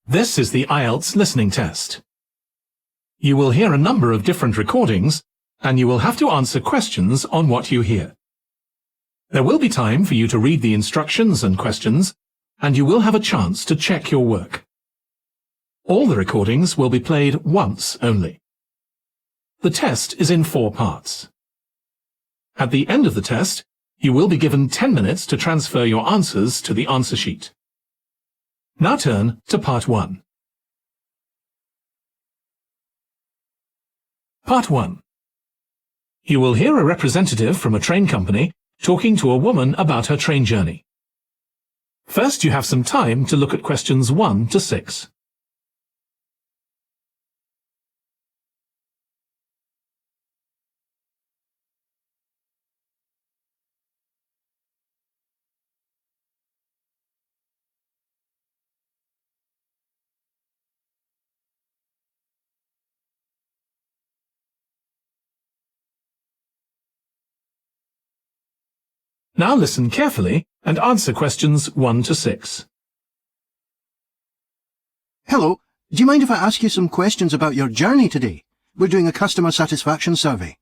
This is the IELTS listening test. You will hear a number of different recordings, and you will have to answer questions on what you hear. There will be time for you to read the instructions and questions, and you will have a chance to check your work. All the recordings will be played once only. The test is in 4 parts. At the end of the test, you will be given 10 minutes to transfer your answers to the answer sheet. Now turn to Part 1. Part 1. You will hear a representative from a train company talking to a woman about her train journey. First, you have some time to look at questions 1 to 6. Now listen carefully and answer questions 1 to 6. Hello, do you mind if I ask you some questions about your journey today? We're doing a customer satisfaction survey.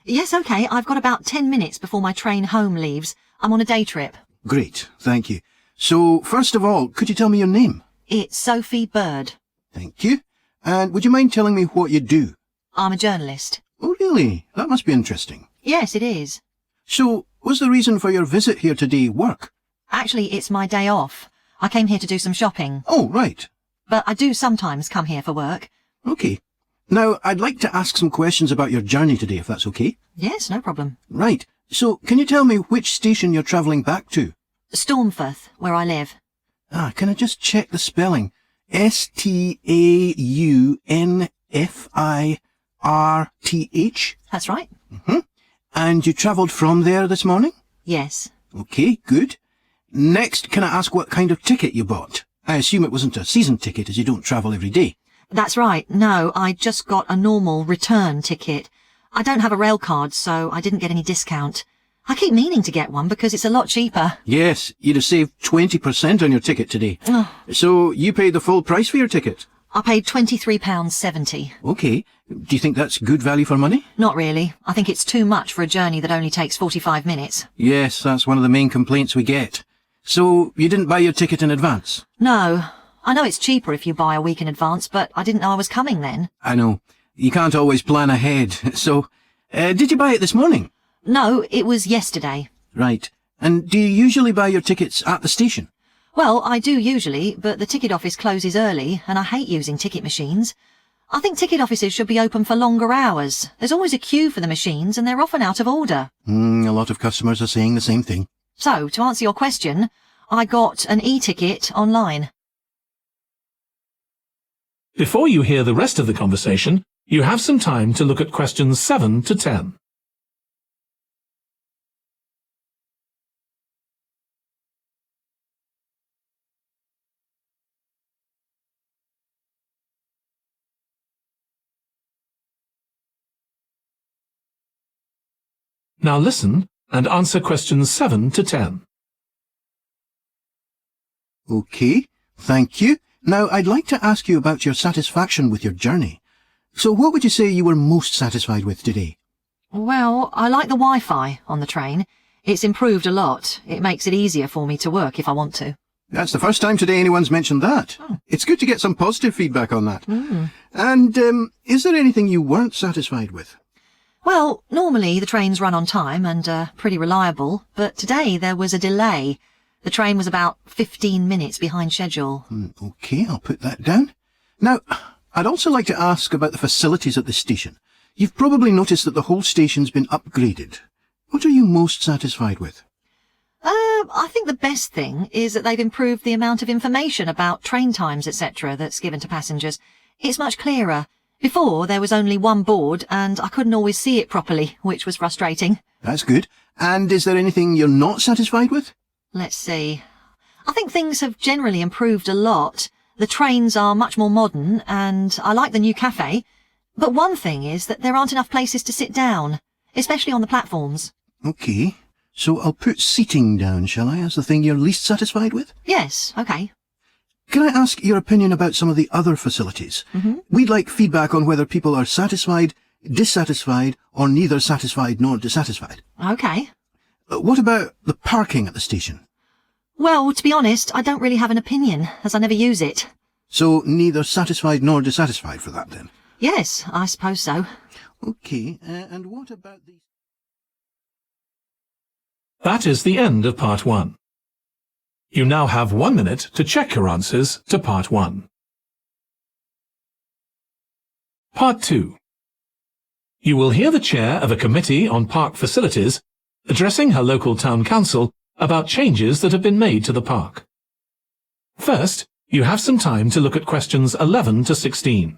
Yes, OK. I've got about 10 minutes before my train home leaves. I'm on a day trip. Great, thank you. So, first of all, could you tell me your name? It's Sophie Bird. Thank you. And would you mind telling me what you do? I'm a journalist. Oh, really? That must be interesting. Yes, it is. So, was the reason for your visit here today work? Actually, it's my day off. I came here to do some shopping. Oh, right. But I do sometimes come here for work. OK. Now, I'd like to ask some questions about your journey today, if that's OK. Yes, no problem. Right. So, can you tell me which station you're travelling back to? Stormforth, where I live. Can I just check the spelling? Staunfirth? That's right. Mm-hmm. And you travelled from there this morning? Yes. OK, good. Next, can I ask what kind of ticket you bought? I assume it wasn't a season ticket, as you don't travel every day. That's right. No, I just got a normal return ticket. I don't have a rail card, so I didn't get any discount. I keep meaning to get one because it's a lot cheaper. Yes, you'd have saved 20% on your ticket today. Oh. So you paid the full price for your ticket? I paid £23.70. OK. Do you think that's good value for money? Not really. I think it's too much for a journey that only takes 45 minutes. Yes, that's one of the main complaints we get. So you didn't buy your ticket in advance? No. I know it's cheaper if you buy a week in advance, but I didn't know I was coming then. I know. You can't always plan ahead. So, did you buy it this morning? No, it was yesterday. Right. And do you usually buy your tickets at the station? Well, I do usually, but the ticket office closes early, and I hate using ticket machines. I think ticket offices should be open for longer hours. There's always a queue for the machines, and they're often out of order. A lot of customers are saying the same thing. So, to answer your question, I got an e-ticket online. Before you hear the rest of the conversation, you have some time to look at questions 7 to 10. Now listen and answer questions 7 to 10. OK, thank you. Now, I'd like to ask you about your satisfaction with your journey. So what would you say you were most satisfied with today? Well, I like the Wi-Fi on the train. It's improved a lot. It makes it easier for me to work if I want to. That's the first time today anyone's mentioned that. Oh. It's good to get some positive feedback on that. And is there anything you weren't satisfied with? Well, normally the trains run on time and are pretty reliable, but today there was a delay. The train was about 15 minutes behind schedule. OK, I'll put that down. Now, I'd also like to ask about the facilities at the station. You've probably noticed that the whole station's been upgraded. What are you most satisfied with? I think the best thing is that they've improved the amount of information about train times, etc. that's given to passengers. It's much clearer. Before, there was only one board, and I couldn't always see it properly, which was frustrating. That's good. And is there anything you're not satisfied with? Let's see. I think things have generally improved a lot. The trains are much more modern, and I like the new cafe. But one thing is that there aren't enough places to sit down, especially on the platforms. OK. So I'll put seating down, shall I, as the thing you're least satisfied with? Yes, OK. Can I ask your opinion about some of the other facilities? We'd like feedback on whether people are satisfied, dissatisfied, or neither satisfied nor dissatisfied. OK. What about the parking at the station? Well, to be honest, I don't really have an opinion, as I never use it. So neither satisfied nor dissatisfied for that, then? Yes, I suppose so. OK, and what about the... That is the end of Part 1. You now have 1 minute to check your answers to Part 1. Part 2. You will hear the chair of a committee on park facilities addressing her local town council about changes that have been made to the park. First, you have some time to look at questions 11 to 16.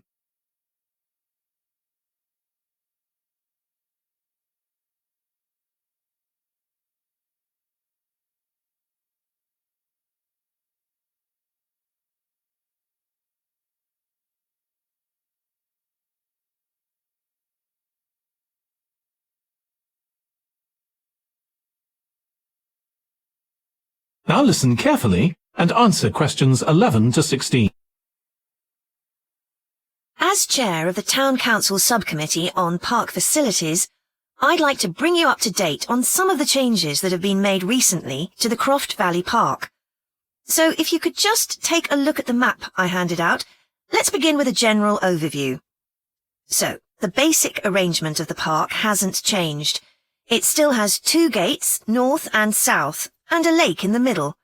Now listen carefully and answer questions 11 to 16. As chair of the Town Council Subcommittee on Park Facilities, I'd like to bring you up to date on some of the changes that have been made recently to the Croft Valley Park. So if you could just take a look at the map I handed out, let's begin with a general overview. So, the basic arrangement of the park hasn't changed. It still has 2 gates, north and south, and a lake in the middle.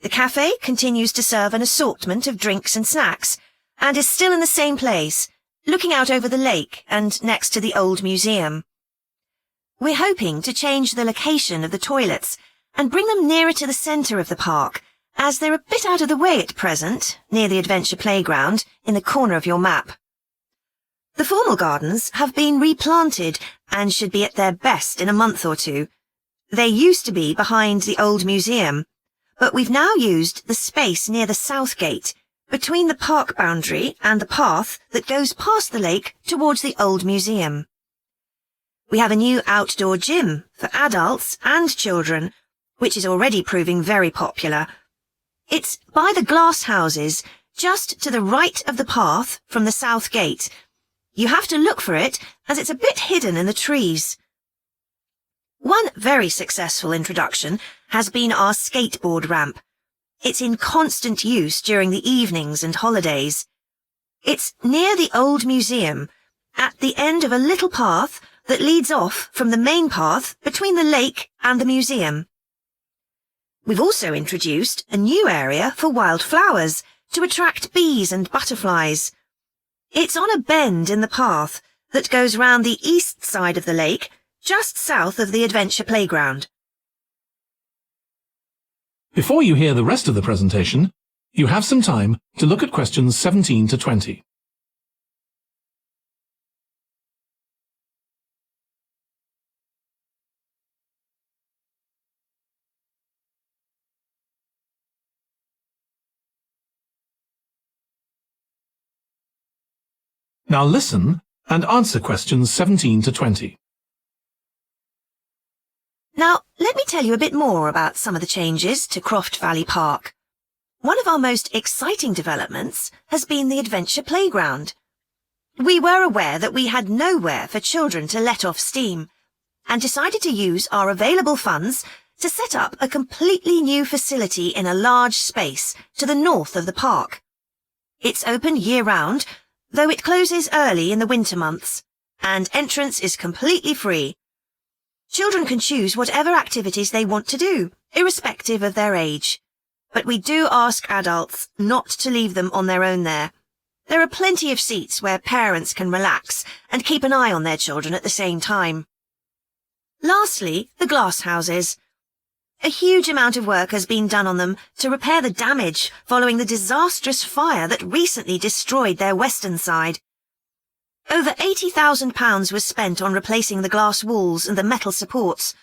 The cafe continues to serve an assortment of drinks and snacks, and is still in the same place, looking out over the lake and next to the old museum. We're hoping to change the location of the toilets and bring them nearer to the centre of the park, as they're a bit out of the way at present, near the adventure playground, in the corner of your map. The formal gardens have been replanted and should be at their best in a month or 2. They used to be behind the old museum, but we've now used the space near the south gate, between the park boundary and the path that goes past the lake towards the old museum. We have a new outdoor gym for adults and children, which is already proving very popular. It's by the glass houses, just to the right of the path from the south gate. You have to look for it, as it's a bit hidden in the trees. One very successful introduction has been our skateboard ramp. It's in constant use during the evenings and holidays. It's near the old museum, at the end of a little path that leads off from the main path between the lake and the museum. We've also introduced a new area for wildflowers to attract bees and butterflies. It's on a bend in the path that goes round the east side of the lake, just south of the adventure playground. Before you hear the rest of the presentation, you have some time to look at questions 17 to 20. Now listen and answer questions 17 to 20. Now, let me tell you a bit more about some of the changes to Croft Valley Park. One of our most exciting developments has been the adventure playground. We were aware that we had nowhere for children to let off steam, and decided to use our available funds to set up a completely new facility in a large space to the north of the park. It's open year-round, though it closes early in the winter months, and entrance is completely free. Children can choose whatever activities they want to do, irrespective of their age. But we do ask adults not to leave them on their own there. There are plenty of seats where parents can relax and keep an eye on their children at the same time. Lastly, the glass houses. A huge amount of work has been done on them to repair the damage following the disastrous fire that recently destroyed their western side. Over £80,000 was spent on replacing the glass walls and the metal supports,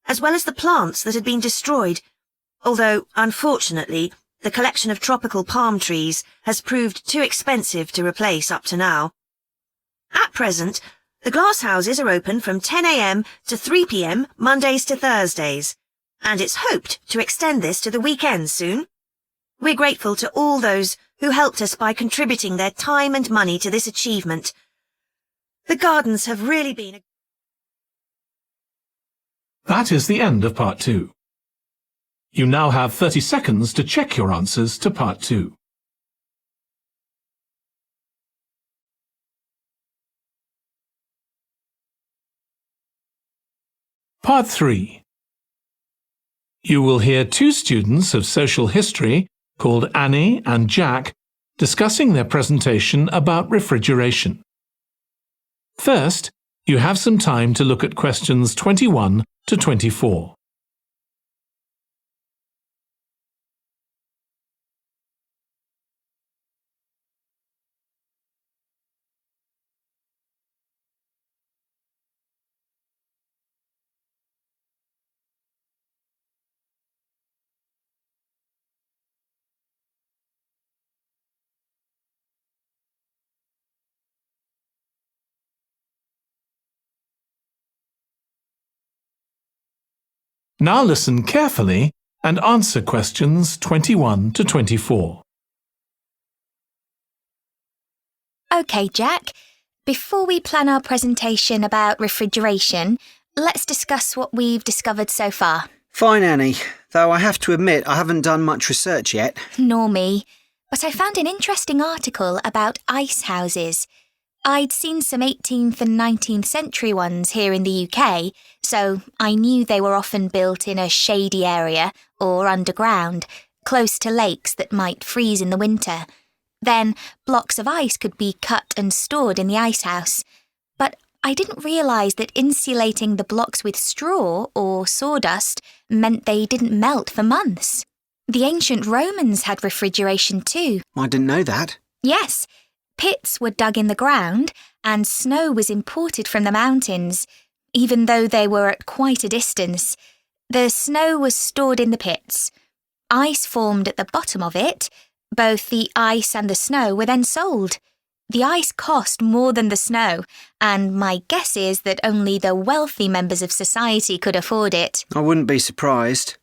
as well as the plants that had been destroyed, although, unfortunately, the collection of tropical palm trees has proved too expensive to replace up to now. At present, the glass houses are open from 10 a.m. to 3 p.m. Mondays to Thursdays, and it's hoped to extend this to the weekends soon. We're grateful to all those who helped us by contributing their time and money to this achievement. The gardens have really been a... That is the end of Part 2. You now have 30 seconds to check your answers to Part 2. Part 3. You will hear two students of social history called Annie and Jack discussing their presentation about refrigeration. First, you have some time to look at questions 21 to 24. Now listen carefully and answer questions 21 to 24. OK, Jack. Before we plan our presentation about refrigeration, let's discuss what we've discovered so far. Fine, Annie, though I have to admit I haven't done much research yet. Nor me. But I found an interesting article about ice houses. I'd seen some 18th and 19th century ones here in the UK, so I knew they were often built in a shady area or underground, close to lakes that might freeze in the winter. Then blocks of ice could be cut and stored in the ice house. But I didn't realise that insulating the blocks with straw or sawdust meant they didn't melt for months. The ancient Romans had refrigeration too. I didn't know that. Yes. Pits were dug in the ground and snow was imported from the mountains, even though they were at quite a distance. The snow was stored in the pits. Ice formed at the bottom of it. Both the ice and the snow were then sold. The ice cost more than the snow, and my guess is that only the wealthy members of society could afford it. I wouldn't be surprised.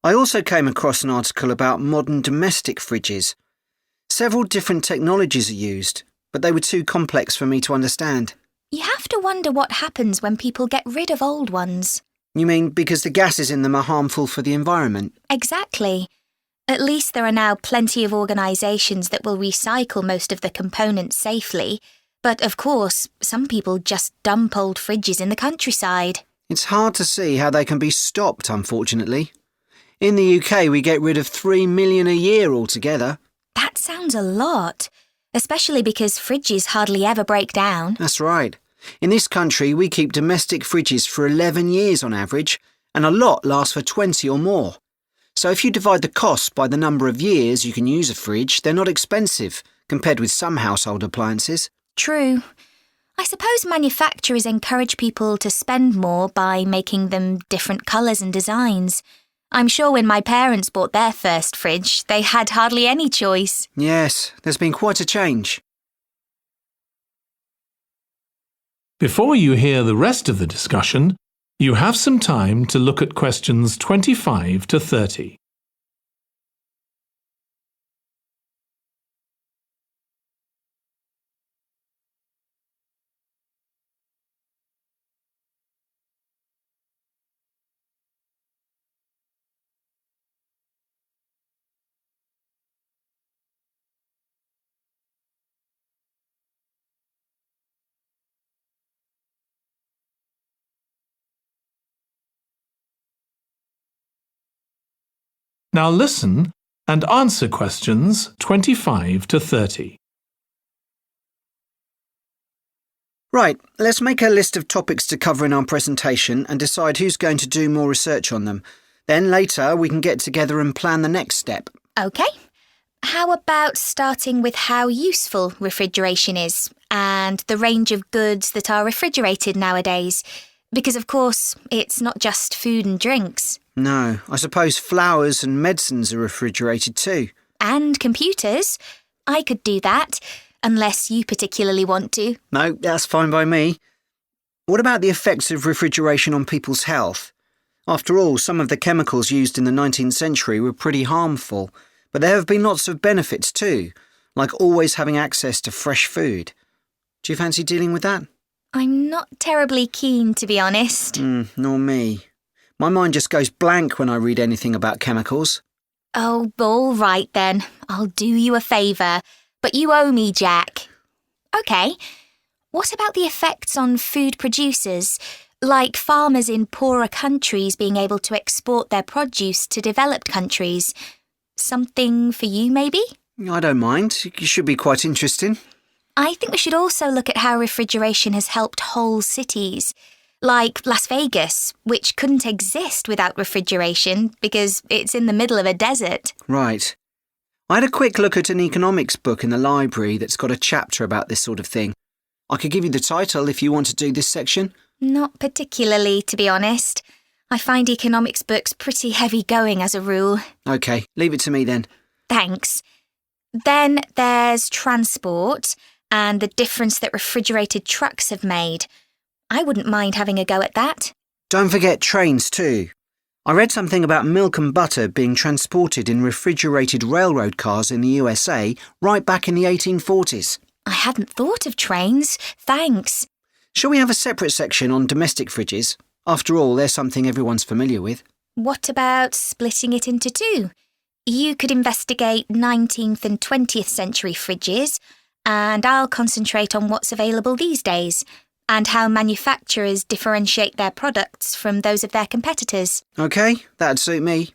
I also came across an article about modern domestic fridges. Several different technologies are used, but they were too complex for me to understand. You have to wonder what happens when people get rid of old ones. You mean because the gases in them are harmful for the environment? Exactly. At least there are now plenty of organisations that will recycle most of the components safely. But of course, some people just dump old fridges in the countryside. It's hard to see how they can be stopped, unfortunately. In the UK, we get rid of 3 million a year altogether. That sounds a lot, especially because fridges hardly ever break down. That's right. In this country, we keep domestic fridges for 11 years on average, and a lot lasts for 20 or more. So if you divide the cost by the number of years you can use a fridge, they're not expensive, compared with some household appliances. True. I suppose manufacturers encourage people to spend more by making them different colours and designs. I'm sure when my parents bought their first fridge, they had hardly any choice. Yes, there's been quite a change. Before you hear the rest of the discussion, you have some time to look at questions 25 to 30. Now listen and answer questions 25 to 30. Right, let's make a list of topics to cover in our presentation and decide who's going to do more research on them. Then later we can get together and plan the next step. OK. How about starting with how useful refrigeration is and the range of goods that are refrigerated nowadays? Because, of course, it's not just food and drinks. No, I suppose flowers and medicines are refrigerated too. And computers. I could do that, unless you particularly want to. No, that's fine by me. What about the effects of refrigeration on people's health? After all, some of the chemicals used in the 19th century were pretty harmful, But there have been lots of benefits too, like always having access to fresh food. Do you fancy dealing with that? I'm not terribly keen, to be honest. Nor me. My mind just goes blank when I read anything about chemicals. Oh, all right then. I'll do you a favour. But you owe me, Jack. OK. What about the effects on food producers, like farmers in poorer countries being able to export their produce to developed countries? Something for you, maybe? I don't mind. It should be quite interesting. I think we should also look at how refrigeration has helped whole cities, like Las Vegas, which couldn't exist without refrigeration because it's in the middle of a desert. Right. I had a quick look at an economics book in the library that's got a chapter about this sort of thing. I could give you the title if you want to do this section. Not particularly, to be honest. I find economics books pretty heavy going as a rule. OK, leave it to me then. Thanks. Then there's transport and the difference that refrigerated trucks have made. I wouldn't mind having a go at that. Don't forget trains too. I read something about milk and butter being transported in refrigerated railroad cars in the USA right back in the 1840s. I hadn't thought of trains. Thanks. Shall we have a separate section on domestic fridges? After all, they're something everyone's familiar with. What about splitting it into two? You could investigate 19th and 20th century fridges, and I'll concentrate on what's available these days, and how manufacturers differentiate their products from those of their competitors. OK, that'd suit me.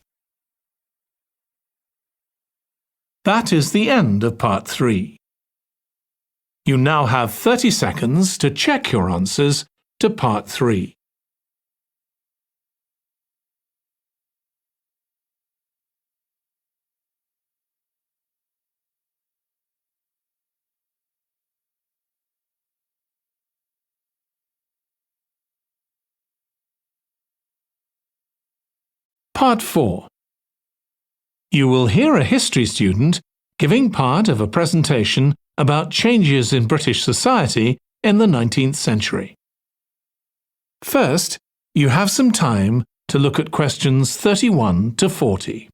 That is the end of part 3. You now have 30 seconds to check your answers to part 3. Part 4. You will hear a history student giving part of a presentation about changes in British society in the 19th century. First, you have some time to look at questions 31 to 40.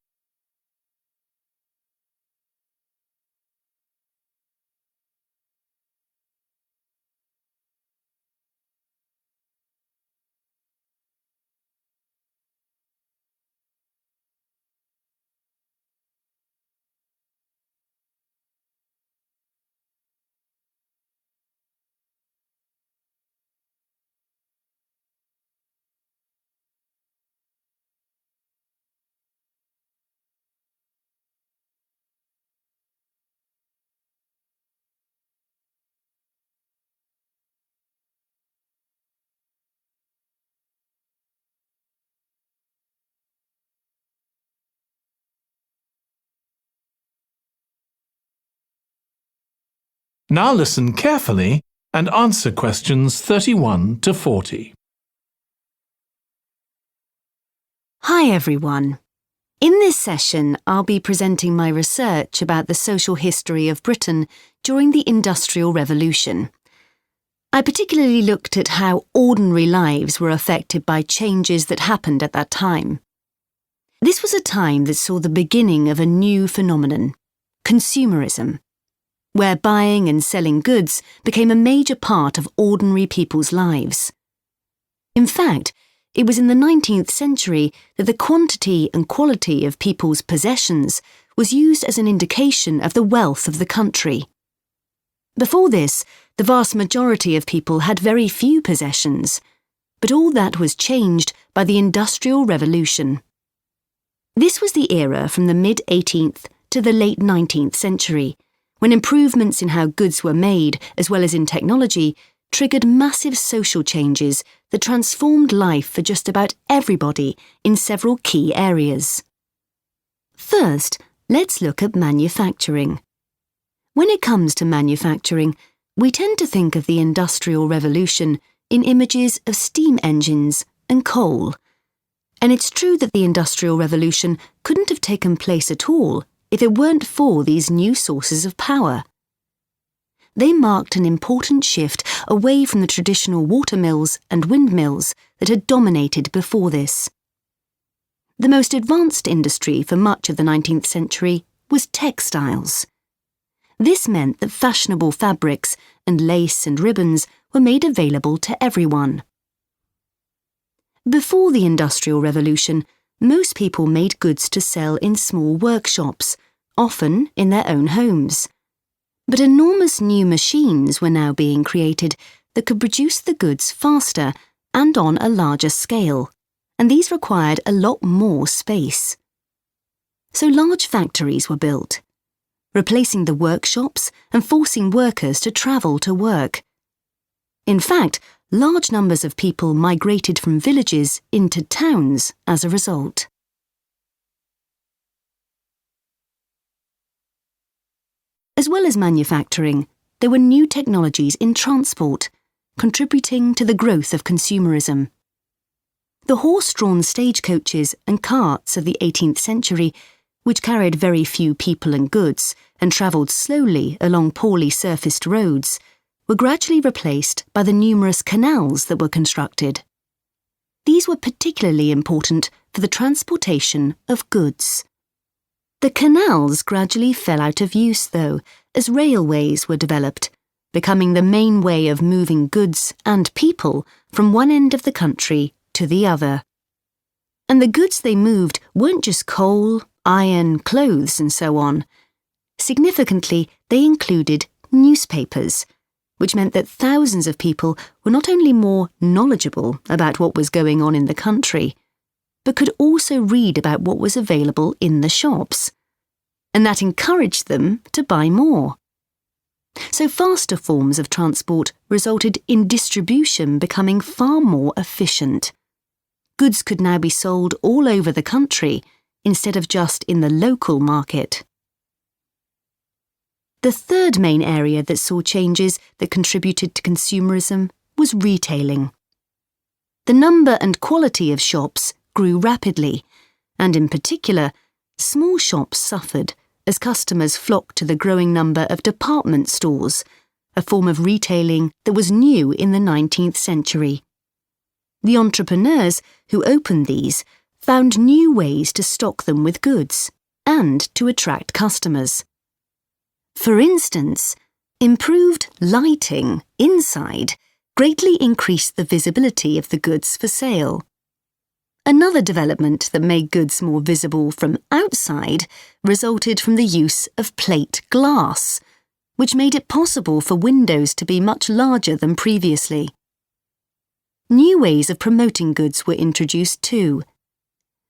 Now listen carefully and answer questions 31 to 40. Hi everyone. In this session, I'll be presenting my research about the social history of Britain during the Industrial Revolution. I particularly looked at how ordinary lives were affected by changes that happened at that time. This was a time that saw the beginning of a new phenomenon, consumerism, where buying and selling goods became a major part of ordinary people's lives. In fact, it was in the 19th century that the quantity and quality of people's possessions was used as an indication of the wealth of the country. Before this, the vast majority of people had very few possessions, but all that was changed by the Industrial Revolution. This was the era from the mid-18th to the late 19th century, when improvements in how goods were made, as well as in technology, triggered massive social changes that transformed life for just about everybody in several key areas. First, let's look at manufacturing. When it comes to manufacturing, we tend to think of the Industrial Revolution in images of steam engines and coal. And it's true that the Industrial Revolution couldn't have taken place at all if it weren't for these new sources of power. They marked an important shift away from the traditional watermills and windmills that had dominated before this. The most advanced industry for much of the 19th century was textiles. This meant that fashionable fabrics and lace and ribbons were made available to everyone. Before the Industrial Revolution, most people made goods to sell in small workshops, often in their own homes. But enormous new machines were now being created that could produce the goods faster and on a larger scale, and these required a lot more space. So large factories were built, replacing the workshops and forcing workers to travel to work. In fact, large numbers of people migrated from villages into towns as a result. As well as manufacturing, there were new technologies in transport, contributing to the growth of consumerism. The horse-drawn stagecoaches and carts of the 18th century, which carried very few people and goods and travelled slowly along poorly surfaced roads, were gradually replaced by the numerous canals that were constructed. These were particularly important for the transportation of goods. The canals gradually fell out of use, though, as railways were developed, becoming the main way of moving goods and people from one end of the country to the other. And the goods they moved weren't just coal, iron, clothes, and so on. Significantly, they included newspapers, which meant that thousands of people were not only more knowledgeable about what was going on in the country, but could also read about what was available in the shops. And that encouraged them to buy more. So faster forms of transport resulted in distribution becoming far more efficient. Goods could now be sold all over the country instead of just in the local market. The third main area that saw changes that contributed to consumerism was retailing. The number and quality of shops grew rapidly, and in particular, small shops suffered as customers flocked to the growing number of department stores, a form of retailing that was new in the 19th century. The entrepreneurs who opened these found new ways to stock them with goods and to attract customers. For instance, improved lighting inside greatly increased the visibility of the goods for sale. Another development that made goods more visible from outside resulted from the use of plate glass, which made it possible for windows to be much larger than previously. New ways of promoting goods were introduced too.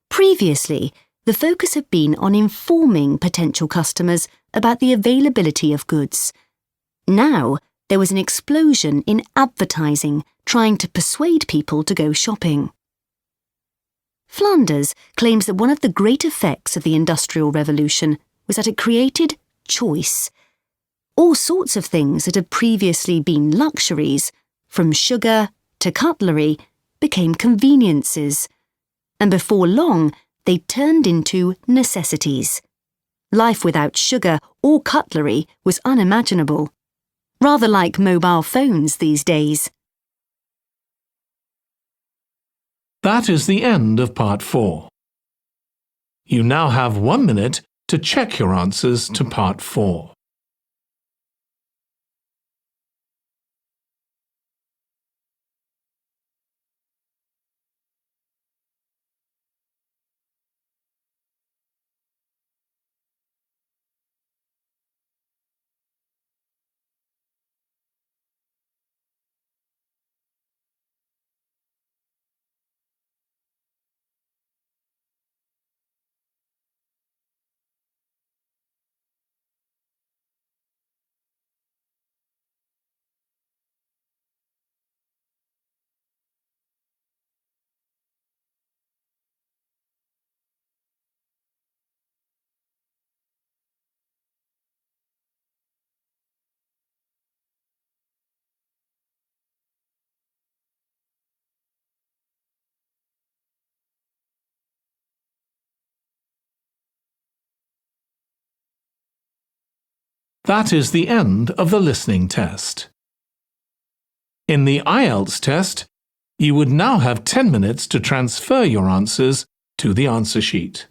Previously, the focus had been on informing potential customers about the availability of goods. Now, there was an explosion in advertising trying to persuade people to go shopping. Flanders claims that one of the great effects of the Industrial Revolution was that it created choice. All sorts of things that had previously been luxuries, from sugar to cutlery, became conveniences, and before long they turned into necessities. Life without sugar or cutlery was unimaginable, rather like mobile phones these days. That is the end of Part 4. You now have 1 minute to check your answers to Part 4. That is the end of the listening test. In the IELTS test, you would now have 10 minutes to transfer your answers to the answer sheet.